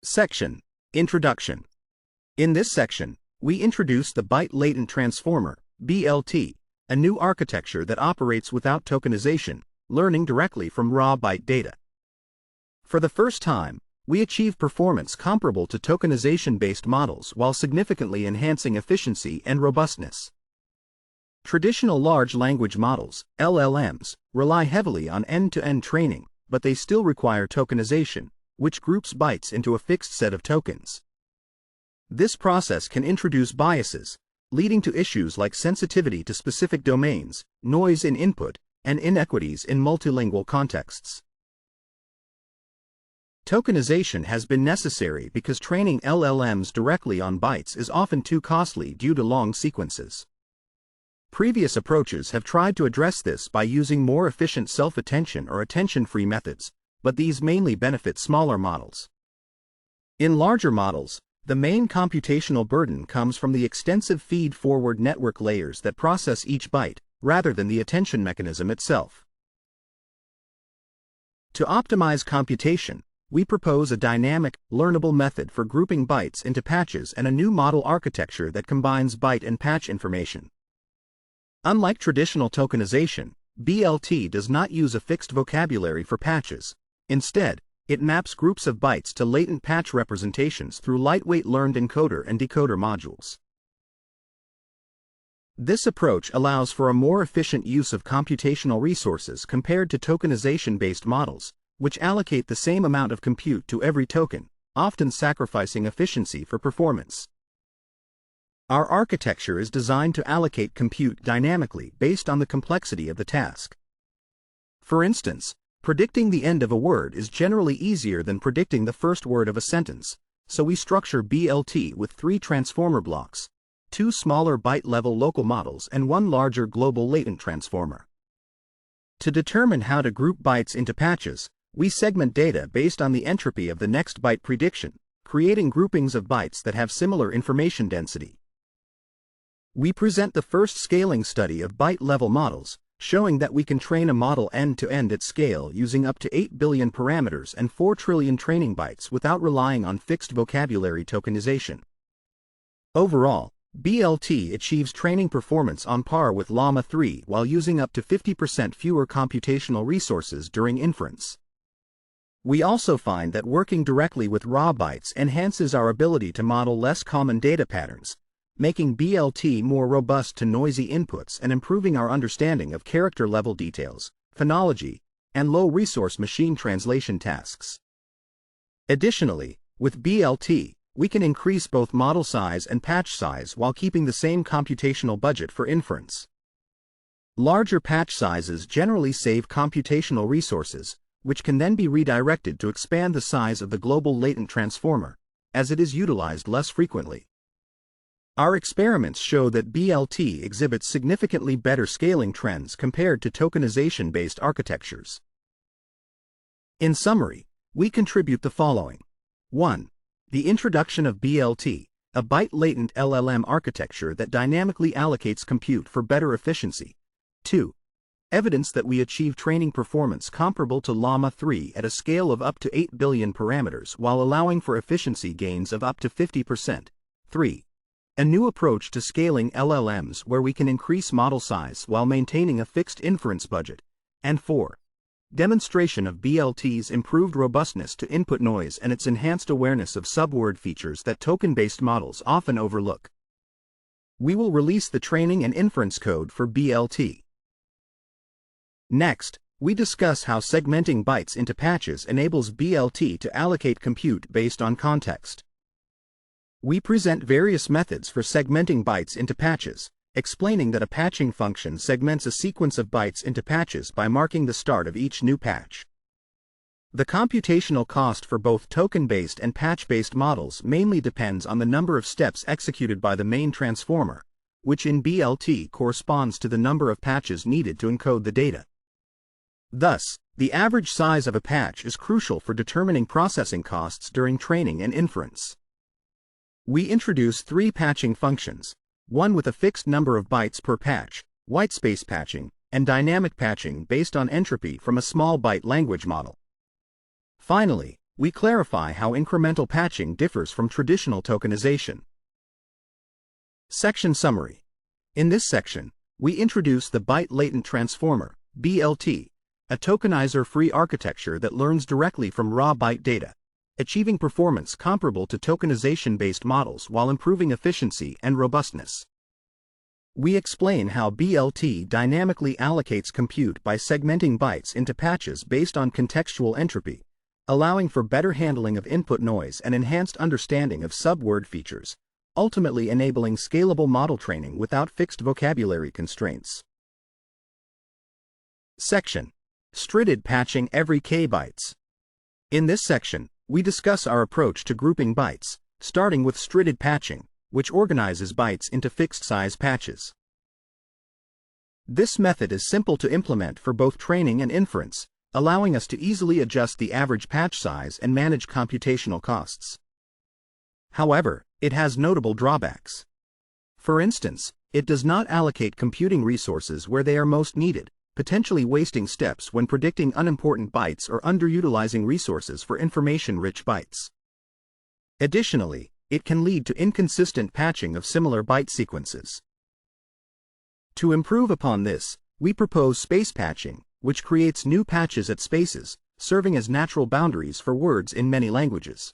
Section: Introduction. In this section, we introduce the Byte Latent Transformer, BLT, a new architecture that operates without tokenization, learning directly from raw byte data. For the first time, we achieve performance comparable to tokenization-based models while significantly enhancing efficiency and robustness. Traditional large language models, LLMs, rely heavily on end-to-end training, but they still require tokenization, which groups bytes into a fixed set of tokens. This process can introduce biases, leading to issues like sensitivity to specific domains, noise in input, and inequities in multilingual contexts. Tokenization has been necessary because training LLMs directly on bytes is often too costly due to long sequences. Previous approaches have tried to address this by using more efficient self-attention or attention-free methods, but these mainly benefit smaller models. In larger models, the main computational burden comes from the extensive feed-forward network layers that process each byte, rather than the attention mechanism itself. To optimize computation, we propose a dynamic, learnable method for grouping bytes into patches and a new model architecture that combines byte and patch information. Unlike traditional tokenization, BLT does not use a fixed vocabulary for patches. Instead, it maps groups of bytes to latent patch representations through lightweight learned encoder and decoder modules. This approach allows for a more efficient use of computational resources compared to tokenization-based models, which allocate the same amount of compute to every token, often sacrificing efficiency for performance. Our architecture is designed to allocate compute dynamically based on the complexity of the task. For instance, predicting the end of a word is generally easier than predicting the first word of a sentence, so we structure BLT with 3 transformer blocks, 2 smaller byte-level local models and 1 larger global latent transformer. To determine how to group bytes into patches, we segment data based on the entropy of the next byte prediction, creating groupings of bytes that have similar information density. We present the first scaling study of byte-level models, showing that we can train a model end-to-end at scale using up to 8 billion parameters and 4 trillion training bytes without relying on fixed vocabulary tokenization. Overall, BLT achieves training performance on par with Llama 3 while using up to 50% fewer computational resources during inference. We also find that working directly with raw bytes enhances our ability to model less common data patterns, making BLT more robust to noisy inputs and improving our understanding of character-level details, phonology, and low-resource machine translation tasks. Additionally, with BLT, we can increase both model size and patch size while keeping the same computational budget for inference. Larger patch sizes generally save computational resources, which can then be redirected to expand the size of the global latent transformer, as it is utilized less frequently. Our experiments show that BLT exhibits significantly better scaling trends compared to tokenization-based architectures. In summary, we contribute the following. 1. The introduction of BLT, a byte-latent LLM architecture that dynamically allocates compute for better efficiency. 2. Evidence that we achieve training performance comparable to Llama 3 at a scale of up to 8 billion parameters while allowing for efficiency gains of up to 50%. 3. A new approach to scaling LLMs where we can increase model size while maintaining a fixed inference budget. And 4. Demonstration of BLT's improved robustness to input noise and its enhanced awareness of subword features that token-based models often overlook. We will release the training and inference code for BLT. Next, we discuss how segmenting bytes into patches enables BLT to allocate compute based on context. We present various methods for segmenting bytes into patches, explaining that a patching function segments a sequence of bytes into patches by marking the start of each new patch. The computational cost for both token-based and patch-based models mainly depends on the number of steps executed by the main transformer, which in BLT corresponds to the number of patches needed to encode the data. Thus, the average size of a patch is crucial for determining processing costs during training and inference. We introduce 3 patching functions, one with a fixed number of bytes per patch, whitespace patching, and dynamic patching based on entropy from a small byte language model. Finally, we clarify how incremental patching differs from traditional tokenization. Section Summary. In this section, we introduce the Byte Latent Transformer, BLT, a tokenizer-free architecture that learns directly from raw byte data, achieving performance comparable to tokenization-based models while improving efficiency and robustness. We explain how BLT dynamically allocates compute by segmenting bytes into patches based on contextual entropy, allowing for better handling of input noise and enhanced understanding of subword features, ultimately enabling scalable model training without fixed vocabulary constraints. Section: Strided patching every k bytes. In this section, we discuss our approach to grouping bytes, starting with strided patching, which organizes bytes into fixed-size patches. This method is simple to implement for both training and inference, allowing us to easily adjust the average patch size and manage computational costs. However, it has notable drawbacks. For instance, it does not allocate computing resources where they are most needed, potentially wasting steps when predicting unimportant bytes or underutilizing resources for information-rich bytes. Additionally, it can lead to inconsistent patching of similar byte sequences. To improve upon this, we propose space patching, which creates new patches at spaces, serving as natural boundaries for words in many languages.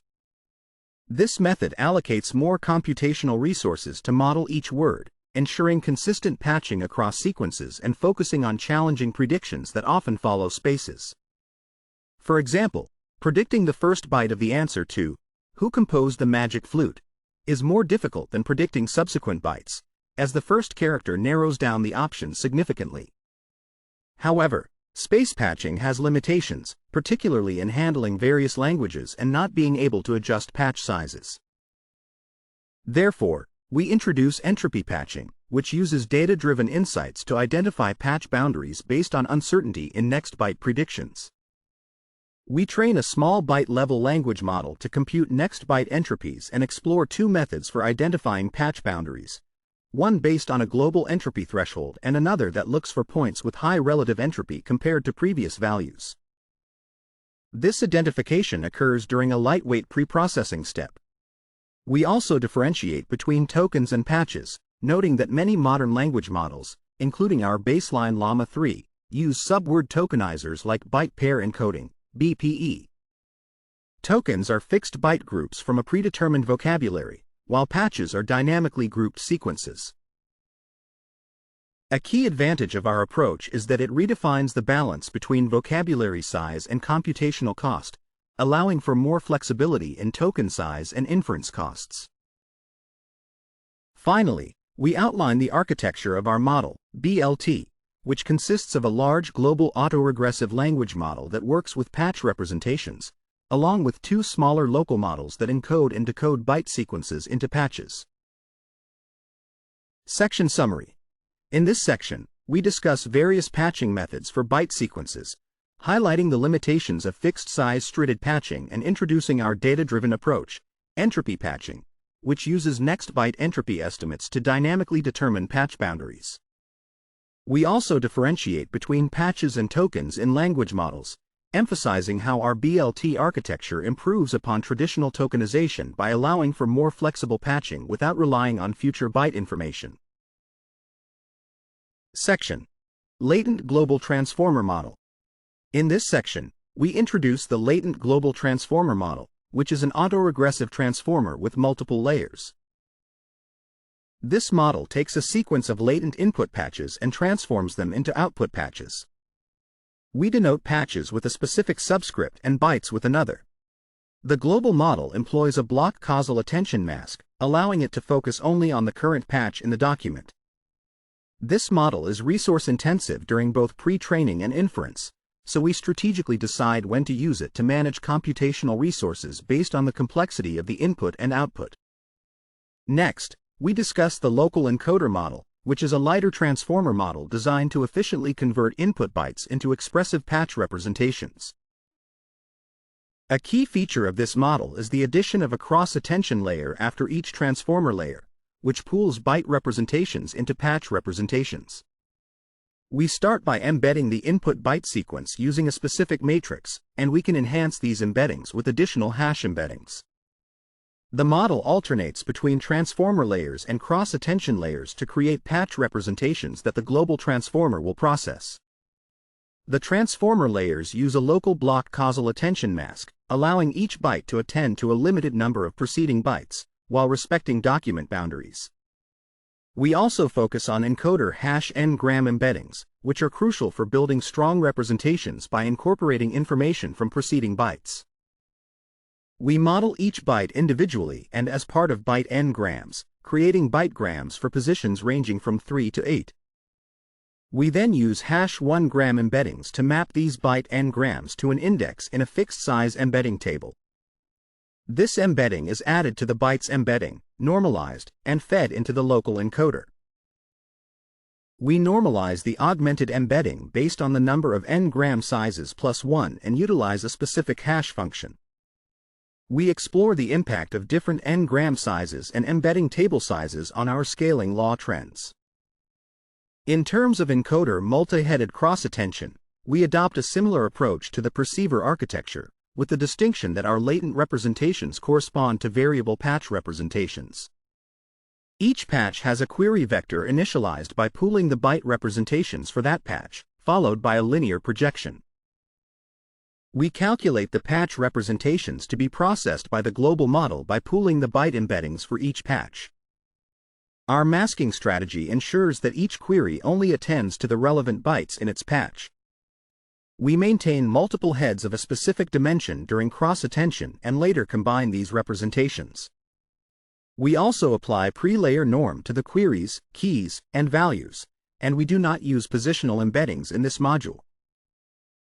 This method allocates more computational resources to model each word, ensuring consistent patching across sequences and focusing on challenging predictions that often follow spaces. For example, predicting the first byte of the answer to "Who composed the magic flute?" is more difficult than predicting subsequent bytes, as the first character narrows down the options significantly. However, space patching has limitations, particularly in handling various languages and not being able to adjust patch sizes. Therefore, we introduce entropy patching, which uses data-driven insights to identify patch boundaries based on uncertainty in next byte predictions. We train a small byte-level language model to compute next byte entropies and explore two methods for identifying patch boundaries, one based on a global entropy threshold and another that looks for points with high relative entropy compared to previous values. This identification occurs during a lightweight preprocessing step. We also differentiate between tokens and patches, noting that many modern language models, including our baseline Llama 3, use subword tokenizers like byte pair encoding, BPE. Tokens are fixed byte groups from a predetermined vocabulary, while patches are dynamically grouped sequences. A key advantage of our approach is that it redefines the balance between vocabulary size and computational cost, allowing for more flexibility in token size and inference costs. Finally, we outline the architecture of our model, BLT, which consists of a large global autoregressive language model that works with patch representations, along with two smaller local models that encode and decode byte sequences into patches. Section Summary. In this section, we discuss various patching methods for byte sequences, highlighting the limitations of fixed-size strided patching and introducing our data-driven approach, entropy patching, which uses next byte entropy estimates to dynamically determine patch boundaries. We also differentiate between patches and tokens in language models, emphasizing how our BLT architecture improves upon traditional tokenization by allowing for more flexible patching without relying on future byte information. Section: Latent Global Transformer Model. In this section, we introduce the Latent Global Transformer Model, which is an autoregressive transformer with multiple layers. This model takes a sequence of latent input patches and transforms them into output patches. We denote patches with a specific subscript and bytes with another. The global model employs a block causal attention mask, allowing it to focus only on the current patch in the document. This model is resource-intensive during both pre-training and inference, so we strategically decide when to use it to manage computational resources based on the complexity of the input and output. Next, we discuss the local encoder model, which is a lighter transformer model designed to efficiently convert input bytes into expressive patch representations. A key feature of this model is the addition of a cross-attention layer after each transformer layer, which pools byte representations into patch representations. We start by embedding the input byte sequence using a specific matrix, and we can enhance these embeddings with additional hash embeddings. The model alternates between transformer layers and cross-attention layers to create patch representations that the global transformer will process. The transformer layers use a local block causal attention mask, allowing each byte to attend to a limited number of preceding bytes, while respecting document boundaries. We also focus on encoder hash n-gram embeddings, which are crucial for building strong representations by incorporating information from preceding bytes. We model each byte individually and as part of byte n-grams, creating bytegrams for positions ranging from 3 to 8. We then use hash 1-gram embeddings to map these byte n-grams to an index in a fixed-size embedding table. This embedding is added to the bytes embedding, normalized, and fed into the local encoder. We normalize the augmented embedding based on the number of n-gram sizes plus 1 and utilize a specific hash function. We explore the impact of different n-gram sizes and embedding table sizes on our scaling law trends. In terms of encoder multi-headed cross-attention, we adopt a similar approach to the perceiver architecture, with the distinction that our latent representations correspond to variable patch representations. Each patch has a query vector initialized by pooling the byte representations for that patch, followed by a linear projection. We calculate the patch representations to be processed by the global model by pooling the byte embeddings for each patch. Our masking strategy ensures that each query only attends to the relevant bytes in its patch. We maintain multiple heads of a specific dimension during cross-attention and later combine these representations. We also apply pre-layer norm to the queries, keys, and values, and we do not use positional embeddings in this module.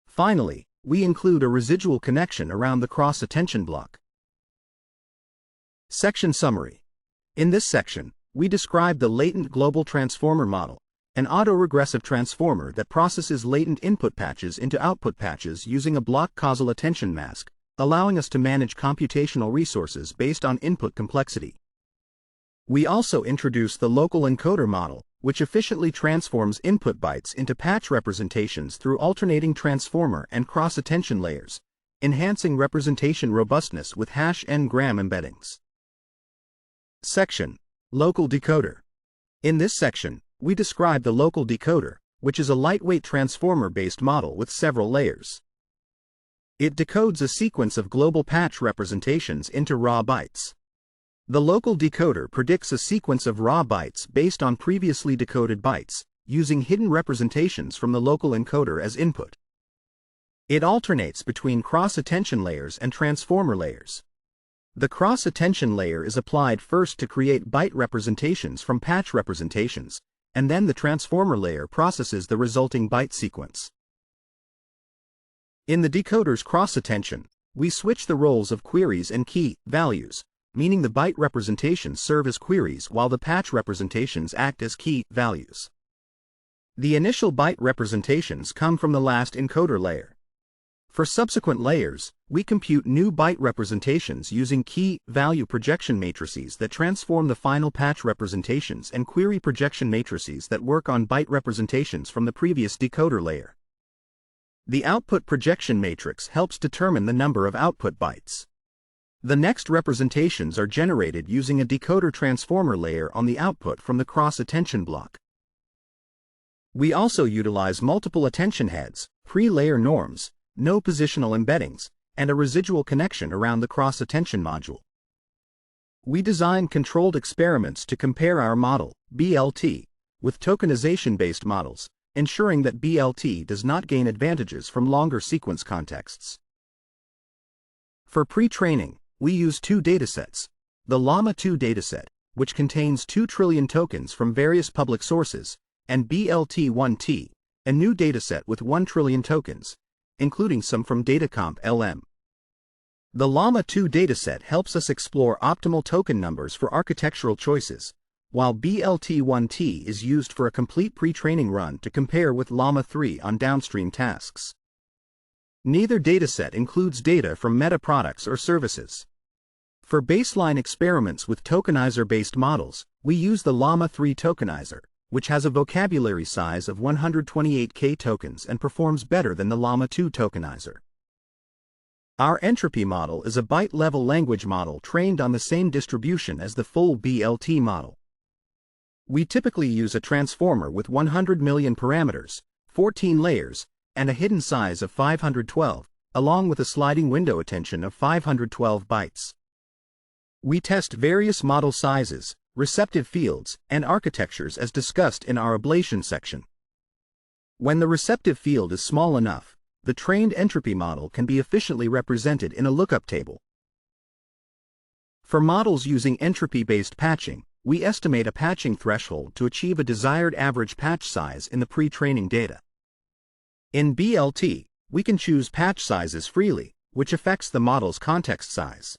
Finally, we include a residual connection around the cross-attention block. Section Summary. In this section, we describe the latent global transformer model, an autoregressive transformer that processes latent input patches into output patches using a block causal attention mask, allowing us to manage computational resources based on input complexity. We also introduce the local encoder model, which efficiently transforms input bytes into patch representations through alternating transformer and cross-attention layers, enhancing representation robustness with hash n-gram embeddings. Section: Local Decoder. In this section, we describe the local decoder, which is a lightweight transformer-based model with several layers. It decodes a sequence of global patch representations into raw bytes. The local decoder predicts a sequence of raw bytes based on previously decoded bytes, using hidden representations from the local encoder as input. It alternates between cross-attention layers and transformer layers. The cross-attention layer is applied first to create byte representations from patch representations, and then the transformer layer processes the resulting byte sequence. In the decoder's cross-attention, we switch the roles of queries and key values, meaning the byte representations serve as queries while the patch representations act as key values. The initial byte representations come from the last encoder layer. For subsequent layers, we compute new byte representations using key-value projection matrices that transform the final patch representations and query projection matrices that work on byte representations from the previous decoder layer. The output projection matrix helps determine the number of output bytes. The next representations are generated using a decoder transformer layer on the output from the cross-attention block. We also utilize multiple attention heads, pre-layer norms, no positional embeddings, and a residual connection around the cross-attention module. We design controlled experiments to compare our model, BLT, with tokenization-based models, ensuring that BLT does not gain advantages from longer sequence contexts. For pre-training, we use two datasets: the Llama 2 dataset, which contains 2 trillion tokens from various public sources, and BLT1T, a new dataset with 1 trillion tokens, including some from Datacomp LM. The Llama 2 dataset helps us explore optimal token numbers for architectural choices, while BLT1T is used for a complete pre-training run to compare with Llama 3 on downstream tasks. Neither dataset includes data from meta products or services. For baseline experiments with tokenizer-based models, we use the Llama 3 tokenizer, which has a vocabulary size of 128K tokens and performs better than the Llama 2 tokenizer. Our Entropy model is a byte-level language model trained on the same distribution as the full BLT model. We typically use a transformer with 100 million parameters, 14 layers, and a hidden size of 512, along with a sliding window attention of 512 bytes. We test various model sizes, receptive fields, and architectures as discussed in our ablation section. When the receptive field is small enough, the trained entropy model can be efficiently represented in a lookup table. For models using entropy-based patching, we estimate a patching threshold to achieve a desired average patch size in the pre-training data. In BLT, we can choose patch sizes freely, which affects the model's context size.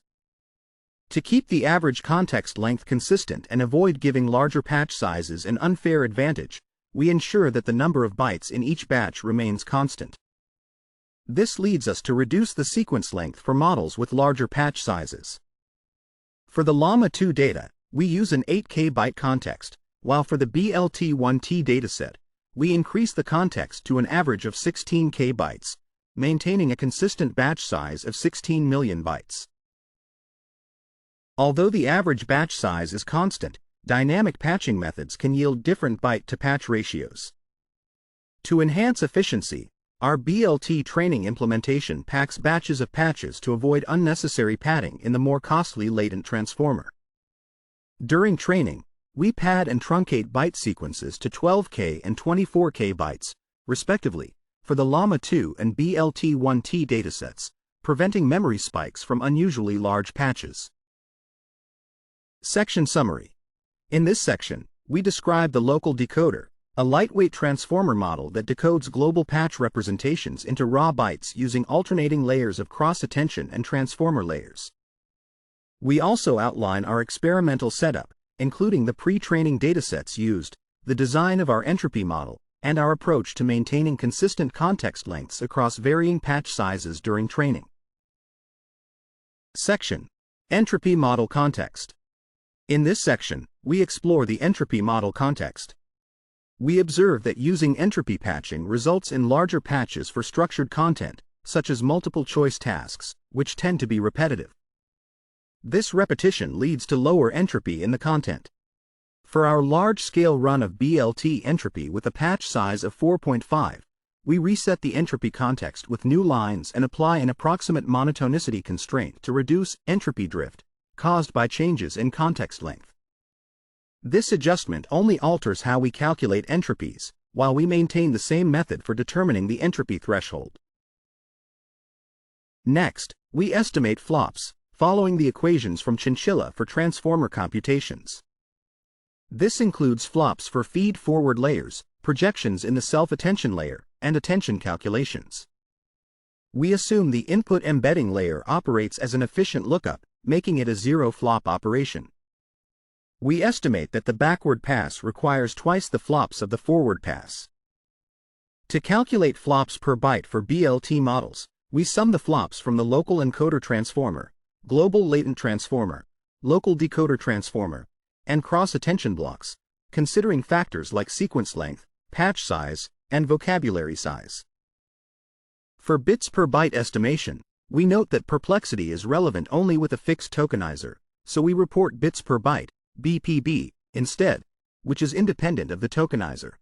To keep the average context length consistent and avoid giving larger patch sizes an unfair advantage, we ensure that the number of bytes in each batch remains constant. This leads us to reduce the sequence length for models with larger patch sizes. For the Llama 2 data, we use an 8K byte context, while for the BLT1T dataset, we increase the context to an average of 16K bytes, maintaining a consistent batch size of 16 million bytes. Although the average batch size is constant, dynamic patching methods can yield different byte-to-patch ratios. To enhance efficiency, our BLT training implementation packs batches of patches to avoid unnecessary padding in the more costly latent transformer. During training, we pad and truncate byte sequences to 12K and 24K bytes, respectively, for the Llama 2 and BLT1T datasets, preventing memory spikes from unusually large patches. Section Summary. In this section, we describe the local decoder, a lightweight transformer model that decodes global patch representations into raw bytes using alternating layers of cross-attention and transformer layers. We also outline our experimental setup, including the pre-training datasets used, the design of our entropy model, and our approach to maintaining consistent context lengths across varying patch sizes during training. Section: Entropy Model Context. In this section, we explore the entropy model context. We observe that using entropy patching results in larger patches for structured content, such as multiple-choice tasks, which tend to be repetitive. This repetition leads to lower entropy in the content. For our large-scale run of BLT entropy with a patch size of 4.5, we reset the entropy context with new lines and apply an approximate monotonicity constraint to reduce entropy drift caused by changes in context length. This adjustment only alters how we calculate entropies, while we maintain the same method for determining the entropy threshold. Next, we estimate flops, following the equations from Chinchilla for transformer computations. This includes flops for feed-forward layers, projections in the self-attention layer, and attention calculations. We assume the input embedding layer operates as an efficient lookup, making it a zero-flop operation. We estimate that the backward pass requires twice the flops of the forward pass. To calculate flops per byte for BLT models, we sum the flops from the local encoder transformer, global latent transformer, local decoder transformer, and cross-attention blocks, considering factors like sequence length, patch size, and vocabulary size. For bits per byte estimation, we note that perplexity is relevant only with a fixed tokenizer, so we report bits per byte, BPB, instead, which is independent of the tokenizer.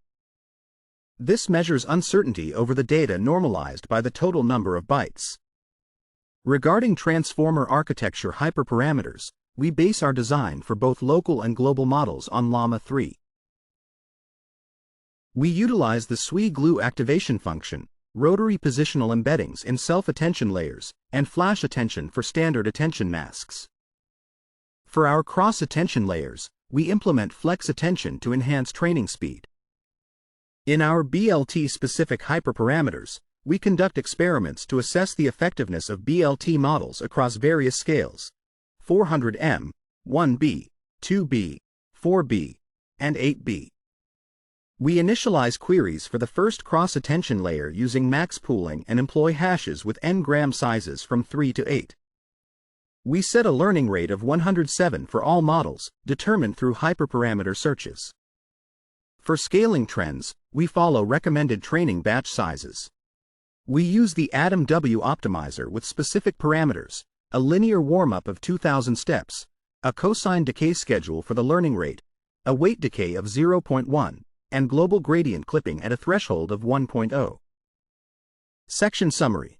This measures uncertainty over the data normalized by the total number of bytes. Regarding transformer architecture hyperparameters, we base our design for both local and global models on Llama 3. We utilize the SWI-glue activation function, rotary positional embeddings in self-attention layers, and flash attention for standard attention masks. For our cross-attention layers, we implement flex attention to enhance training speed. In our BLT-specific hyperparameters, we conduct experiments to assess the effectiveness of BLT models across various scales: 400M, 1B, 2B, 4B, and 8B. We initialize queries for the first cross-attention layer using max pooling and employ hashes with n-gram sizes from 3 to 8. We set a learning rate of 107 for all models, determined through hyperparameter searches. For scaling trends, we follow recommended training batch sizes. We use the Atom W optimizer with specific parameters, a linear warm-up of 2000 steps, a cosine decay schedule for the learning rate, a weight decay of 0.1, and global gradient clipping at a threshold of 1.0. Section Summary.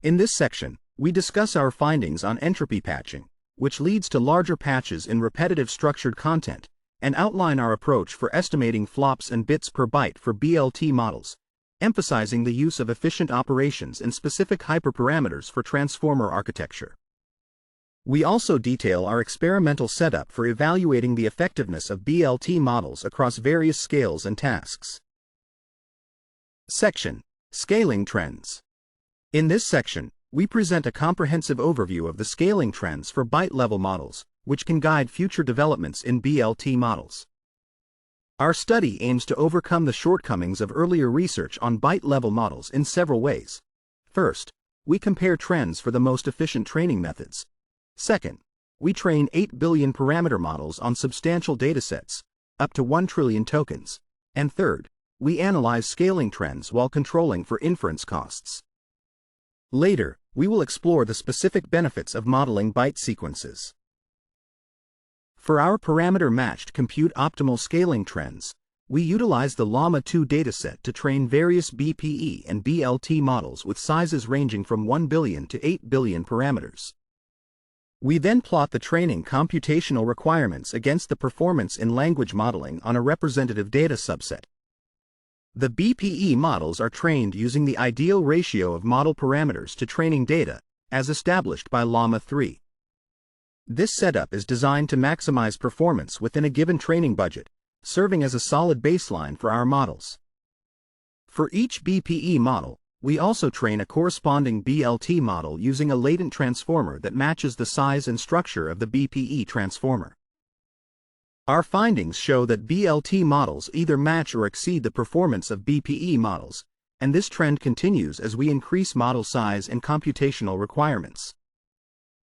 In this section, we discuss our findings on entropy patching, which leads to larger patches in repetitive structured content, and outline our approach for estimating flops and bits per byte for BLT models, emphasizing the use of efficient operations and specific hyperparameters for transformer architecture. We also detail our experimental setup for evaluating the effectiveness of BLT models across various scales and tasks. Section: Scaling Trends. In this section, we present a comprehensive overview of the scaling trends for byte-level models, which can guide future developments in BLT models. Our study aims to overcome the shortcomings of earlier research on byte-level models in several ways. First, we compare trends for the most efficient training methods. Second, we train 8 billion parameter models on substantial datasets, up to 1 trillion tokens. And third, we analyze scaling trends while controlling for inference costs. Later, we will explore the specific benefits of modeling byte sequences. For our parameter-matched compute optimal scaling trends, we utilize the Llama 2 dataset to train various BPE and BLT models with sizes ranging from 1 billion to 8 billion parameters. We then plot the training computational requirements against the performance in language modeling on a representative data subset. The BPE models are trained using the ideal ratio of model parameters to training data, as established by Llama 3. This setup is designed to maximize performance within a given training budget, serving as a solid baseline for our models. For each BPE model, we also train a corresponding BLT model using a latent transformer that matches the size and structure of the BPE transformer. Our findings show that BLT models either match or exceed the performance of BPE models, and this trend continues as we increase model size and computational requirements.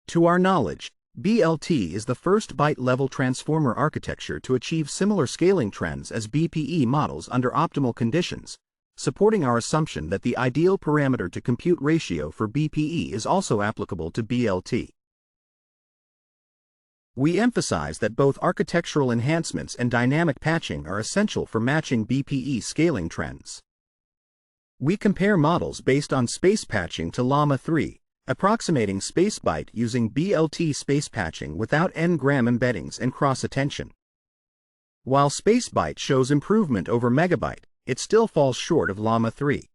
To our knowledge, BLT is the first byte-level transformer architecture to achieve similar scaling trends as BPE models under optimal conditions, supporting our assumption that the ideal parameter to compute ratio for BPE is also applicable to BLT. We emphasize that both architectural enhancements and dynamic patching are essential for matching BPE scaling trends. We compare models based on space patching to Llama 3, approximating space byte using BLT space patching without n-gram embeddings and cross-attention. While space byte shows improvement over megabyte, it still falls short of Llama 3.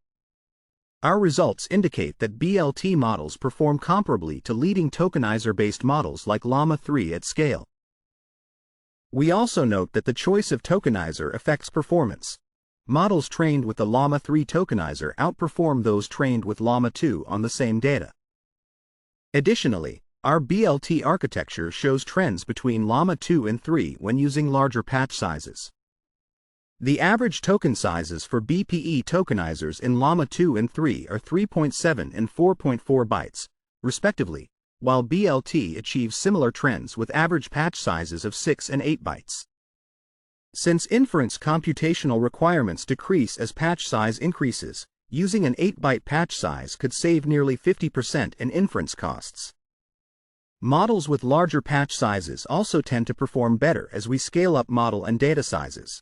Our results indicate that BLT models perform comparably to leading tokenizer-based models like Llama 3 at scale. We also note that the choice of tokenizer affects performance. Models trained with the Llama 3 tokenizer outperform those trained with Llama 2 on the same data. Additionally, our BLT architecture shows trends between Llama 2 and 3 when using larger patch sizes. The average token sizes for BPE tokenizers in Llama 2 and 3 are 3.7 and 4.4 bytes, respectively, while BLT achieves similar trends with average patch sizes of 6 and 8 bytes. Since inference computational requirements decrease as patch size increases, using an 8-byte patch size could save nearly 50% in inference costs. Models with larger patch sizes also tend to perform better as we scale up model and data sizes.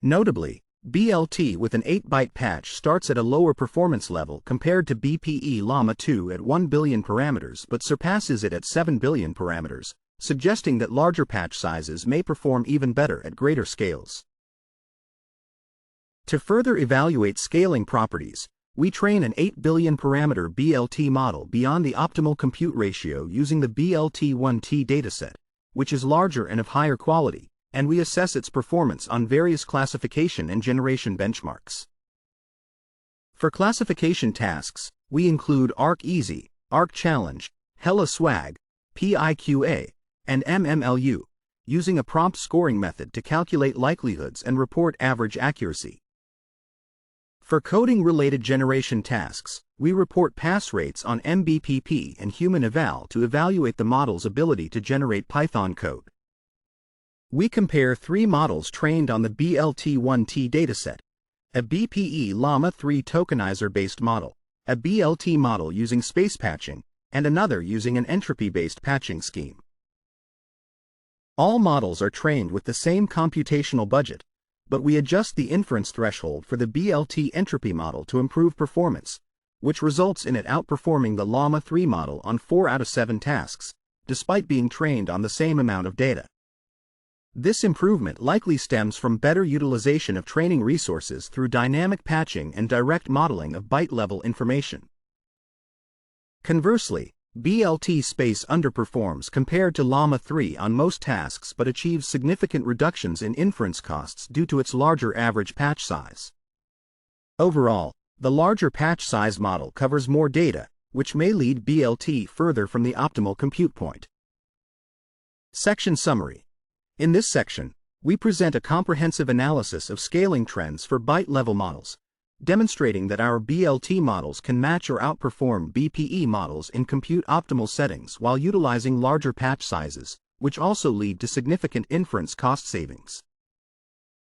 Notably, BLT with an 8-byte patch starts at a lower performance level compared to BPE Llama 2 at 1 billion parameters but surpasses it at 7 billion parameters, suggesting that larger patch sizes may perform even better at greater scales. To further evaluate scaling properties, we train an 8 billion parameter BLT model beyond the optimal compute ratio using the BLT1T dataset, which is larger and of higher quality, and we assess its performance on various classification and generation benchmarks. For classification tasks, we include ArcEasy, ArcChallenge, HellaSwag, PIQA, and MMLU, using a prompt scoring method to calculate likelihoods and report average accuracy. For coding-related generation tasks, we report pass rates on MBPP and human eval to evaluate the model's ability to generate Python code. We compare three models trained on the BLT1T dataset: a BPE Llama 3 tokenizer-based model, a BLT model using space patching, and another using an entropy-based patching scheme. All models are trained with the same computational budget, but we adjust the inference threshold for the BLT entropy model to improve performance, which results in it outperforming the Llama 3 model on 4 out of 7 tasks, despite being trained on the same amount of data. This improvement likely stems from better utilization of training resources through dynamic patching and direct modeling of byte-level information. Conversely, BLT space underperforms compared to Llama 3 on most tasks but achieves significant reductions in inference costs due to its larger average patch size. Overall, the larger patch size model covers more data, which may lead BLT further from the optimal compute point. Section Summary. In this section, we present a comprehensive analysis of scaling trends for byte-level models, demonstrating that our BLT models can match or outperform BPE models in compute-optimal settings while utilizing larger patch sizes, which also lead to significant inference cost savings.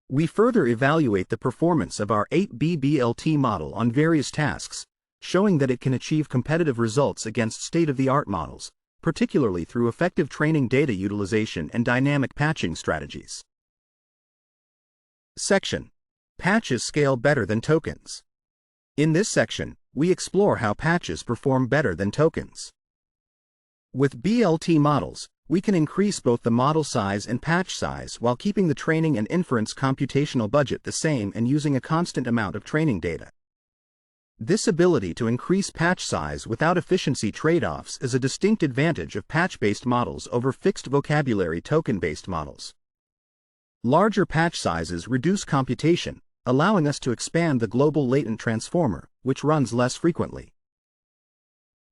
We further evaluate the performance of our 8B BLT model on various tasks, showing that it can achieve competitive results against state-of-the-art models, particularly through effective training data utilization and dynamic patching strategies. Section: Patches scale better than tokens. In this section, we explore how patches perform better than tokens. With BLT models, we can increase both the model size and patch size while keeping the training and inference computational budget the same and using a constant amount of training data. This ability to increase patch size without efficiency trade-offs is a distinct advantage of patch-based models over fixed vocabulary token-based models. Larger patch sizes reduce computation, allowing us to expand the global latent transformer, which runs less frequently.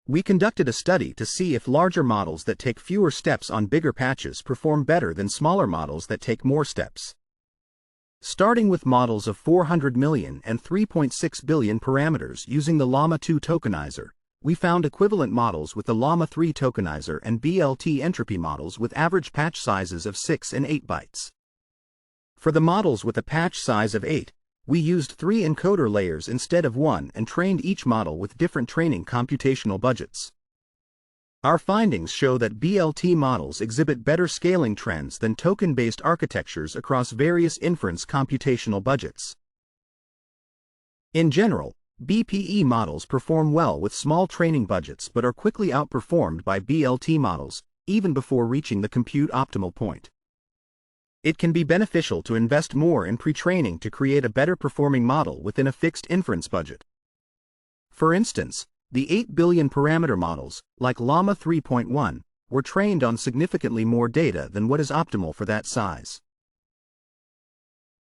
We conducted a study to see if larger models that take fewer steps on bigger patches perform better than smaller models that take more steps. Starting with models of 400 million and 3.6 billion parameters using the Llama 2 tokenizer, we found equivalent models with the Llama 3 tokenizer and BLT entropy models with average patch sizes of 6 and 8 bytes. For the models with a patch size of 8, we used 3 encoder layers instead of 1 and trained each model with different training computational budgets. Our findings show that BLT models exhibit better scaling trends than token-based architectures across various inference computational budgets. In general, BPE models perform well with small training budgets but are quickly outperformed by BLT models, even before reaching the compute optimal point. It can be beneficial to invest more in pre-training to create a better performing model within a fixed inference budget. For instance, the 8 billion parameter models, like Llama 3.1, were trained on significantly more data than what is optimal for that size.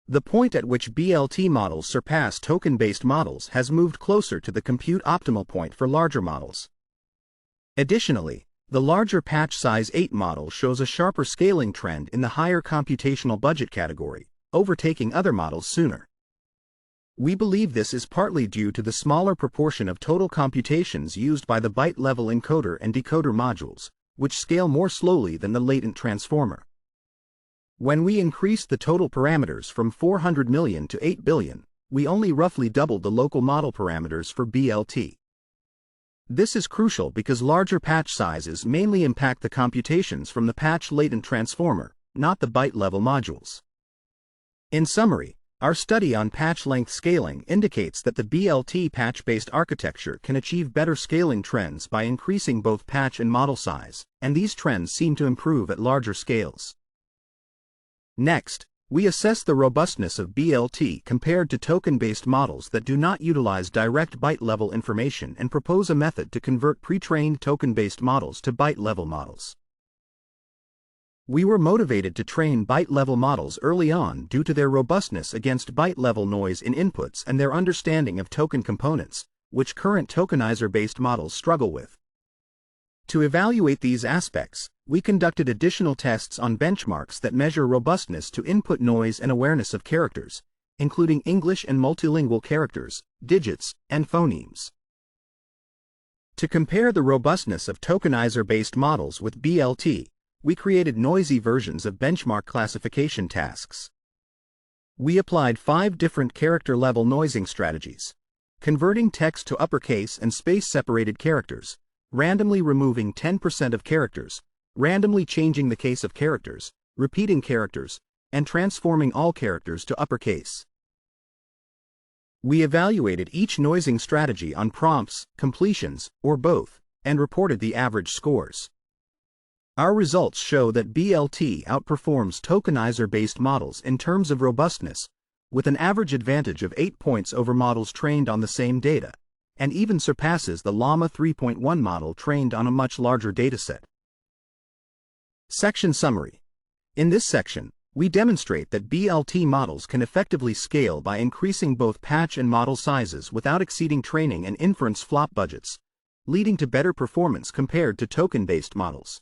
The point at which BLT models surpass token-based models has moved closer to the compute optimal point for larger models. Additionally, the larger patch size 8 model shows a sharper scaling trend in the higher computational budget category, overtaking other models sooner. We believe this is partly due to the smaller proportion of total computations used by the byte-level encoder and decoder modules, which scale more slowly than the latent transformer. When we increased the total parameters from 400 million to 8 billion, we only roughly doubled the local model parameters for BLT. This is crucial because larger patch sizes mainly impact the computations from the patch latent transformer, not the byte-level modules. In summary, our study on patch length scaling indicates that the BLT patch-based architecture can achieve better scaling trends by increasing both patch and model size, and these trends seem to improve at larger scales. Next, we assess the robustness of BLT compared to token-based models that do not utilize direct byte-level information and propose a method to convert pre-trained token-based models to byte-level models. We were motivated to train byte-level models early on due to their robustness against byte-level noise in inputs and their understanding of token components, which current tokenizer-based models struggle with. To evaluate these aspects, we conducted additional tests on benchmarks that measure robustness to input noise and awareness of characters, including English and multilingual characters, digits, and phonemes. To compare the robustness of tokenizer-based models with BLT, we created noisy versions of benchmark classification tasks. We applied 5 different character-level noising strategies: converting text to uppercase and space-separated characters, randomly removing 10% of characters, randomly changing the case of characters, repeating characters, and transforming all characters to uppercase. We evaluated each noising strategy on prompts, completions, or both, and reported the average scores. Our results show that BLT outperforms tokenizer-based models in terms of robustness, with an average advantage of 8 points over models trained on the same data, and even surpasses the Llama 3.1 model trained on a much larger dataset. Section Summary. In this section, we demonstrate that BLT models can effectively scale by increasing both patch and model sizes without exceeding training and inference flop budgets, leading to better performance compared to token-based models.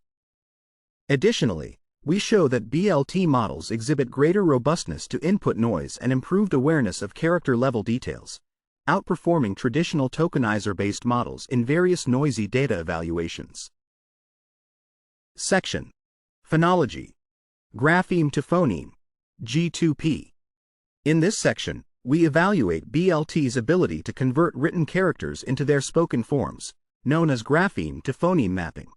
Additionally, we show that BLT models exhibit greater robustness to input noise and improved awareness of character-level details, outperforming traditional tokenizer-based models in various noisy data evaluations. Section. Phonology. Grapheme to phoneme, G2P. In this section, we evaluate BLT's ability to convert written characters into their spoken forms, known as grapheme to phoneme mapping.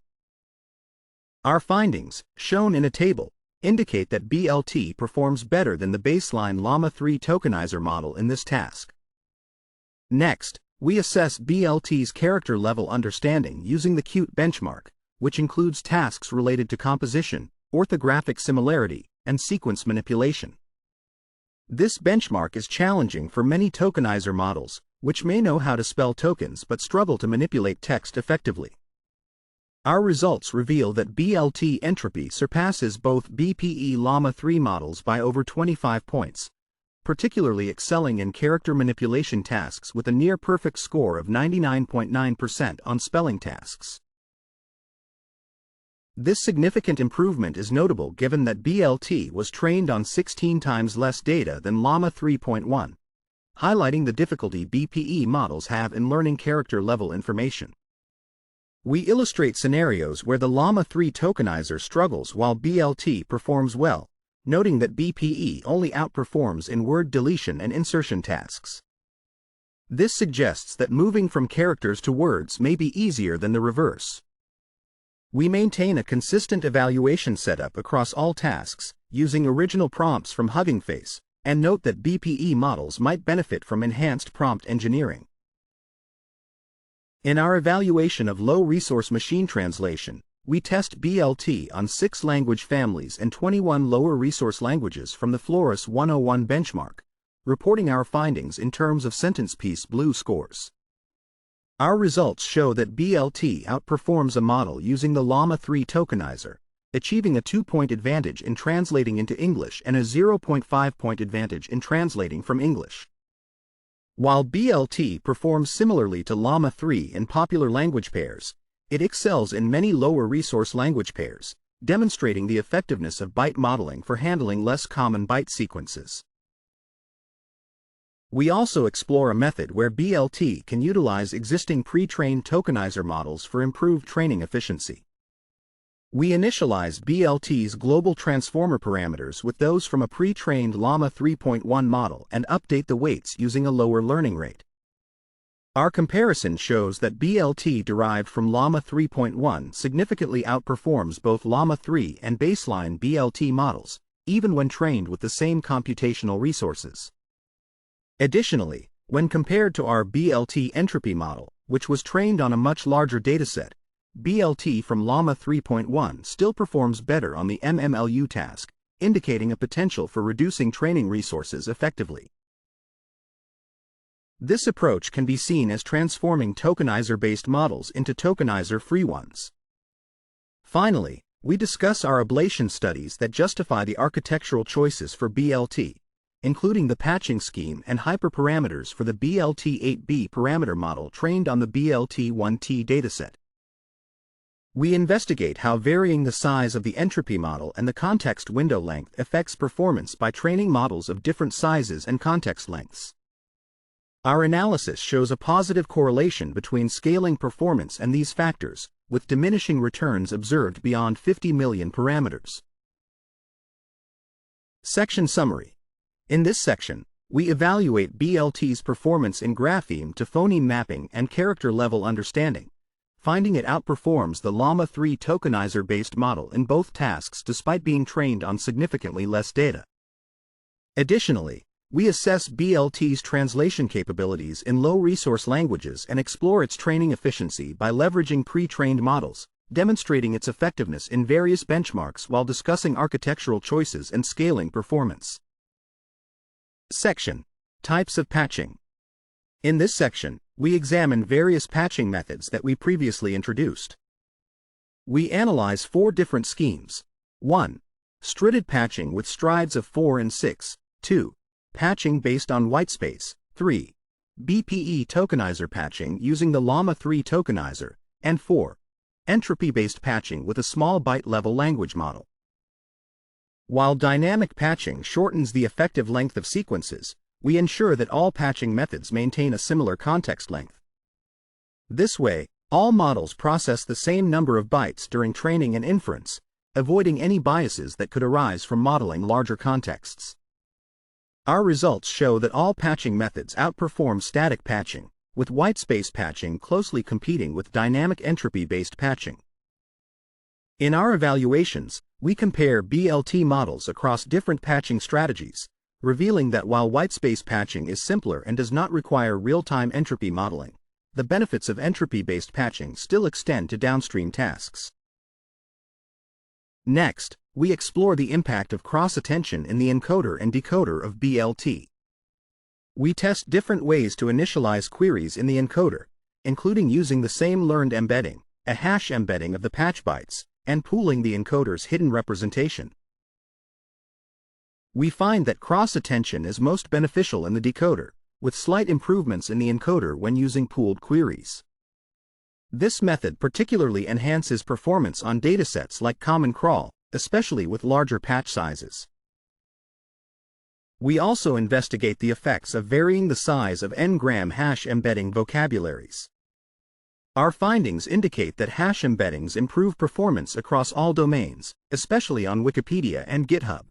Our findings, shown in a table, indicate that BLT performs better than the baseline Llama 3 tokenizer model in this task. Next, we assess BLT's character-level understanding using the Qt benchmark, which includes tasks related to composition, orthographic similarity, and sequence manipulation. This benchmark is challenging for many tokenizer models, which may know how to spell tokens but struggle to manipulate text effectively. Our results reveal that BLT Entropy surpasses both BPE Llama 3 models by over 25 points, particularly excelling in character manipulation tasks with a near-perfect score of 99.9% on spelling tasks. This significant improvement is notable given that BLT was trained on 16 times less data than Llama 3.1, highlighting the difficulty BPE models have in learning character-level information. We illustrate scenarios where the Llama 3 tokenizer struggles while BLT performs well, noting that BPE only outperforms in word deletion and insertion tasks. This suggests that moving from characters to words may be easier than the reverse. We maintain a consistent evaluation setup across all tasks, using original prompts from Hugging Face, and note that BPE models might benefit from enhanced prompt engineering. In our evaluation of low-resource machine translation, we test BLT on 6 language families and 21 lower-resource languages from the Flores 101 benchmark, reporting our findings in terms of sentence piece BLEU scores. Our results show that BLT outperforms a model using the Llama 3 tokenizer, achieving a 2-point advantage in translating into English and a 0.5-point advantage in translating from English. While BLT performs similarly to Llama 3 in popular language pairs, it excels in many lower-resource language pairs, demonstrating the effectiveness of byte modeling for handling less common byte sequences. We also explore a method where BLT can utilize existing pre-trained tokenizer models for improved training efficiency. We initialize BLT's global transformer parameters with those from a pre-trained Llama 3.1 model and update the weights using a lower learning rate. Our comparison shows that BLT derived from Llama 3.1 significantly outperforms both Llama 3 and baseline BLT models, even when trained with the same computational resources. Additionally, when compared to our BLT Entropy model, which was trained on a much larger dataset, BLT from Llama 3.1 still performs better on the MMLU task, indicating a potential for reducing training resources effectively. This approach can be seen as transforming tokenizer-based models into tokenizer-free ones. Finally, we discuss our ablation studies that justify the architectural choices for BLT, including the patching scheme and hyperparameters for the BLT8B parameter model trained on the BLT1T dataset. We investigate how varying the size of the entropy model and the context window length affects performance by training models of different sizes and context lengths. Our analysis shows a positive correlation between scaling performance and these factors, with diminishing returns observed beyond 50 million parameters. Section Summary. In this section, we evaluate BLT's performance in grapheme to phoneme mapping and character-level understanding, finding it outperforms the Llama 3 tokenizer-based model in both tasks despite being trained on significantly less data. Additionally, we assess BLT's translation capabilities in low-resource languages and explore its training efficiency by leveraging pre-trained models, demonstrating its effectiveness in various benchmarks while discussing architectural choices and scaling performance. Section: Types of Patching. In this section, we examine various patching methods that we previously introduced. We analyze 4 different schemes. 1. Strided patching with strides of 4 and 6. 2. Patching based on whitespace. 3. BPE tokenizer patching using the Llama 3 tokenizer. And 4. Entropy-based patching with a small byte-level language model. While dynamic patching shortens the effective length of sequences, we ensure that all patching methods maintain a similar context length. This way, all models process the same number of bytes during training and inference, avoiding any biases that could arise from modeling larger contexts. Our results show that all patching methods outperform static patching, with whitespace patching closely competing with dynamic entropy-based patching. In our evaluations, we compare BLT models across different patching strategies, revealing that while whitespace patching is simpler and does not require real-time entropy modeling, the benefits of entropy-based patching still extend to downstream tasks. Next, we explore the impact of cross-attention in the encoder and decoder of BLT. We test different ways to initialize queries in the encoder, including using the same learned embedding, a hash embedding of the patch bytes, and pooling the encoder's hidden representation. We find that cross-attention is most beneficial in the decoder, with slight improvements in the encoder when using pooled queries. This method particularly enhances performance on datasets like Common Crawl, especially with larger patch sizes. We also investigate the effects of varying the size of n-gram hash embedding vocabularies. Our findings indicate that hash embeddings improve performance across all domains, especially on Wikipedia and GitHub.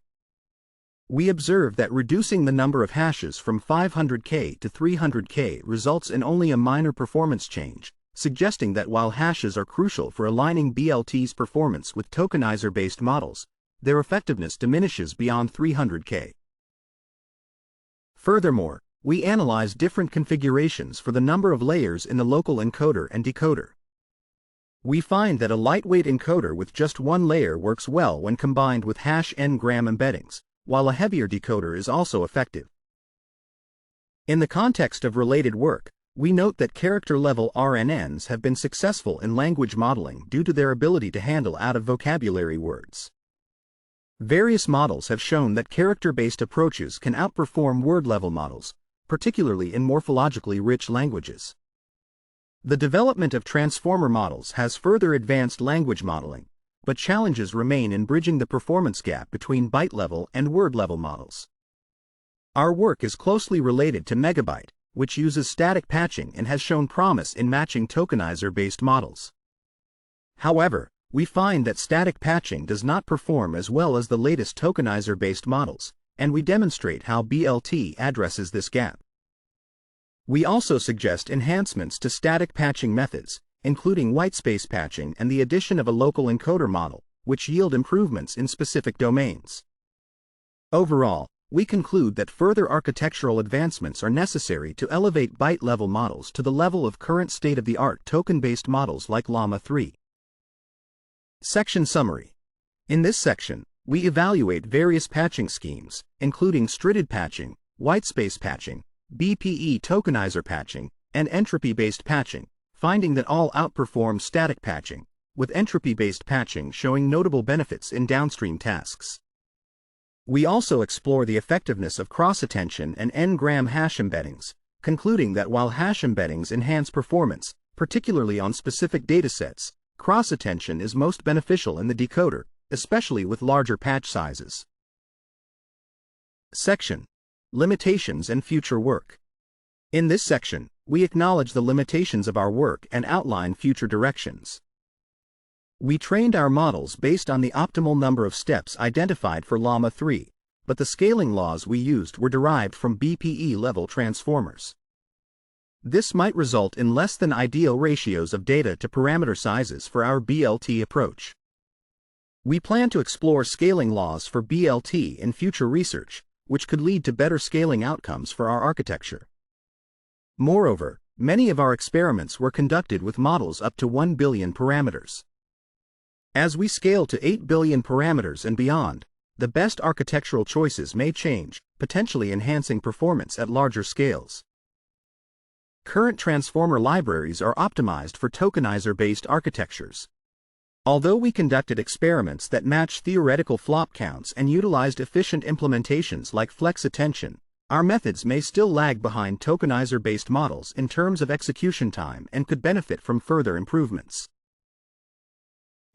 We observe that reducing the number of hashes from 500K to 300K results in only a minor performance change, suggesting that while hashes are crucial for aligning BLT's performance with tokenizer-based models, their effectiveness diminishes beyond 300K. Furthermore, we analyze different configurations for the number of layers in the local encoder and decoder. We find that a lightweight encoder with just one layer works well when combined with hash n-gram embeddings, while a heavier decoder is also effective. In the context of related work, we note that character-level RNNs have been successful in language modeling due to their ability to handle out-of-vocabulary words. Various models have shown that character-based approaches can outperform word-level models, particularly in morphologically rich languages. The development of transformer models has further advanced language modeling, but challenges remain in bridging the performance gap between byte-level and word-level models. Our work is closely related to Megabyte, which uses static patching and has shown promise in matching tokenizer-based models. However, we find that static patching does not perform as well as the latest tokenizer-based models, and we demonstrate how BLT addresses this gap. We also suggest enhancements to static patching methods, including whitespace patching and the addition of a local encoder model, which yield improvements in specific domains. Overall, we conclude that further architectural advancements are necessary to elevate byte-level models to the level of current state-of-the-art token-based models like Llama 3. Section Summary. In this section, we evaluate various patching schemes, including strided patching, whitespace patching, BPE tokenizer patching, and entropy-based patching, finding that all outperform static patching, with entropy-based patching showing notable benefits in downstream tasks. We also explore the effectiveness of cross-attention and n-gram hash embeddings, concluding that while hash embeddings enhance performance, particularly on specific datasets, cross-attention is most beneficial in the decoder, especially with larger patch sizes. Section: Limitations and Future Work. In this section, we acknowledge the limitations of our work and outline future directions. We trained our models based on the optimal number of steps identified for Llama 3, but the scaling laws we used were derived from BPE-level transformers. This might result in less than ideal ratios of data to parameter sizes for our BLT approach. We plan to explore scaling laws for BLT in future research, which could lead to better scaling outcomes for our architecture. Moreover, many of our experiments were conducted with models up to 1 billion parameters. As we scale to 8 billion parameters and beyond, the best architectural choices may change, potentially enhancing performance at larger scales. Current transformer libraries are optimized for tokenizer-based architectures. Although we conducted experiments that matched theoretical flop counts and utilized efficient implementations like flex attention, our methods may still lag behind tokenizer-based models in terms of execution time and could benefit from further improvements.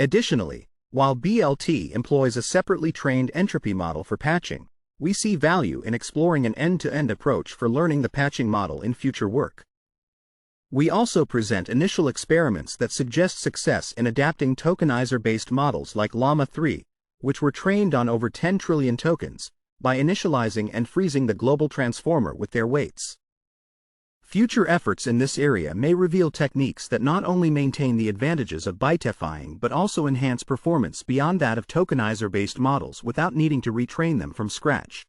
Additionally, while BLT employs a separately trained entropy model for patching, we see value in exploring an end-to-end approach for learning the patching model in future work. We also present initial experiments that suggest success in adapting tokenizer-based models like Llama 3, which were trained on over 10 trillion tokens, by initializing and freezing the global transformer with their weights. Future efforts in this area may reveal techniques that not only maintain the advantages of bytefying but also enhance performance beyond that of tokenizer-based models without needing to retrain them from scratch.